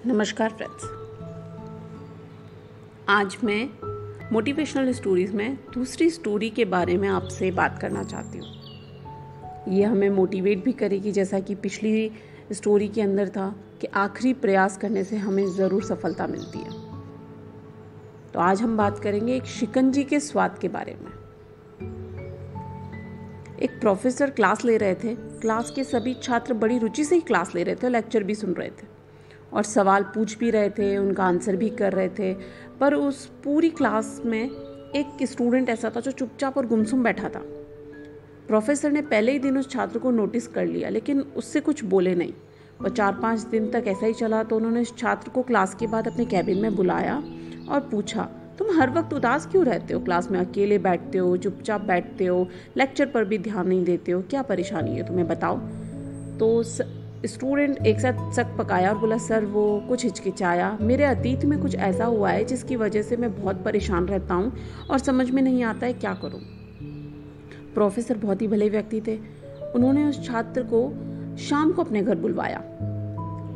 नमस्कार फ्रेंड्स। आज मैं मोटिवेशनल स्टोरीज में दूसरी स्टोरी के बारे में आपसे बात करना चाहती हूँ। ये हमें मोटिवेट भी करेगी, जैसा कि पिछली स्टोरी के अंदर था कि आखिरी प्रयास करने से हमें ज़रूर सफलता मिलती है। तो आज हम बात करेंगे एक शिकंजी के स्वाद के बारे में। एक प्रोफेसर क्लास ले रहे थे। क्लास के सभी छात्र बड़ी रुचि से ही क्लास ले रहे थे, लेक्चर भी सुन रहे थे और सवाल पूछ भी रहे थे, उनका आंसर भी कर रहे थे। पर उस पूरी क्लास में एक स्टूडेंट ऐसा था जो चुपचाप और गुमसुम बैठा था। प्रोफेसर ने पहले ही दिन उस छात्र को नोटिस कर लिया, लेकिन उससे कुछ बोले नहीं। वह 4-5 दिन तक ऐसा ही चला। तो उन्होंने इस छात्र को क्लास के बाद अपने कैबिन में बुलाया और पूछा, तुम हर वक्त उदास क्यों रहते हो? क्लास में अकेले बैठते हो, चुपचाप बैठते हो, लेक्चर पर भी ध्यान नहीं देते हो, क्या परेशानी है तुम्हें, बताओ। तो स्टूडेंट एक साथ सक पकाया और बोला, सर वो कुछ हिचकिचाया, मेरे अतीत में कुछ ऐसा हुआ है जिसकी वजह से मैं बहुत परेशान रहता हूँ और समझ में नहीं आता है क्या करूँ। प्रोफेसर बहुत ही भले व्यक्ति थे। उन्होंने उस छात्र को शाम को अपने घर बुलवाया।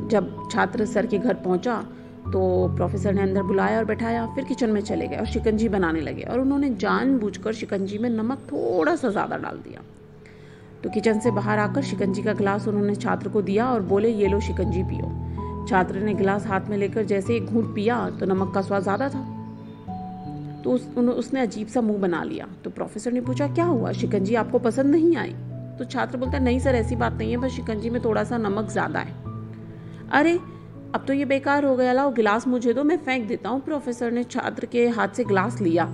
जब छात्र सर के घर पहुंचा तो प्रोफेसर ने अंदर बुलाया और बैठाया। फिर किचन में चले गए और शिकंजी बनाने लगे और उन्होंने जानबूझकर शिकंजी में नमक थोड़ा सा ज़्यादा डाल दिया। तो किचन से बाहर आकर शिकंजी का गिलास उन्होंने छात्र को दिया और बोले, ये लो शिकंजी पियो। छात्र ने गिलास हाथ में लेकर जैसे ही घूंट पिया तो नमक का स्वाद ज़्यादा था। तो उसने अजीब सा मुंह बना लिया। तो प्रोफेसर ने पूछा, क्या हुआ, शिकंजी आपको पसंद नहीं आई? तो छात्र बोलता, नहीं सर, ऐसी बात नहीं है, बस शिकंजी में थोड़ा सा नमक ज़्यादा है। अरे अब तो ये बेकार हो गया, लाओ गिलास मुझे दो, मैं फेंक देता हूँ। प्रोफेसर ने छात्र के हाथ से गिलास लिया,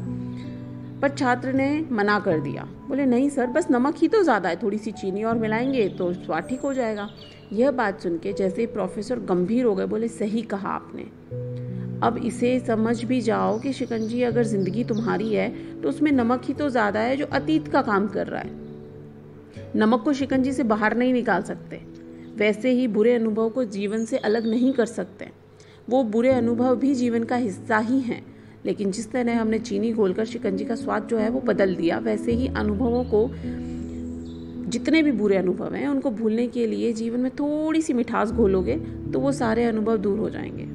पर छात्र ने मना कर दिया। बोले, नहीं सर, बस नमक ही तो ज़्यादा है, थोड़ी सी चीनी और मिलाएंगे तो स्वाद ठीक हो जाएगा। यह बात सुन के जैसे ही प्रोफेसर गंभीर हो गए, बोले, सही कहा आपने। अब इसे समझ भी जाओ कि शिकंजी अगर ज़िंदगी तुम्हारी है तो उसमें नमक ही तो ज़्यादा है जो अतीत का काम कर रहा है। नमक को शिकंजी से बाहर नहीं निकाल सकते, वैसे ही बुरे अनुभव को जीवन से अलग नहीं कर सकते। वो बुरे अनुभव भी जीवन का हिस्सा ही हैं, लेकिन जिस तरह हमने चीनी घोलकर शिकंजी का स्वाद जो है वो बदल दिया, वैसे ही अनुभवों को, जितने भी बुरे अनुभव हैं उनको भूलने के लिए जीवन में थोड़ी सी मिठास घोलोगे तो वो सारे अनुभव दूर हो जाएंगे।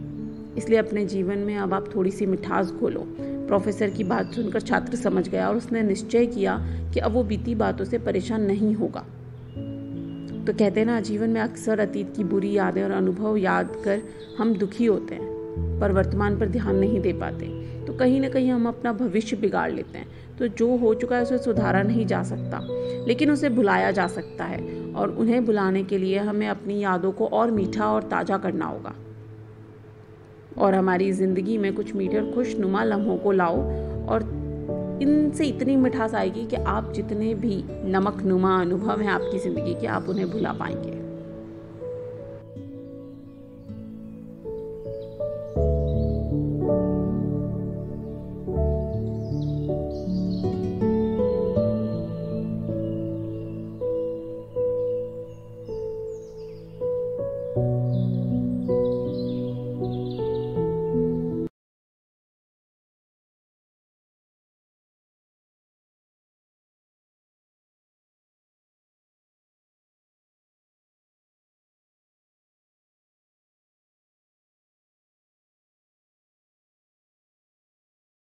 इसलिए अपने जीवन में अब आप थोड़ी सी मिठास घोलो। प्रोफेसर की बात सुनकर छात्र समझ गया और उसने निश्चय किया कि अब वो बीती बातों से परेशान नहीं होगा। तो कहते हैं ना, जीवन में अक्सर अतीत की बुरी यादें और अनुभव याद कर हम दुखी होते हैं, पर वर्तमान पर ध्यान नहीं दे पाते। तो कहीं ना कहीं हम अपना भविष्य बिगाड़ लेते हैं। तो जो हो चुका है उसे सुधारा नहीं जा सकता, लेकिन उसे भुलाया जा सकता है। और उन्हें भुलाने के लिए हमें अपनी यादों को और मीठा और ताज़ा करना होगा। और हमारी ज़िंदगी में कुछ मीठे और खुशनुमा लम्हों को लाओ और इनसे इतनी मिठास आएगी कि आप जितने भी नमकनुमा अनुभव हैं आपकी ज़िंदगी के, आप उन्हें भुला पाएंगे।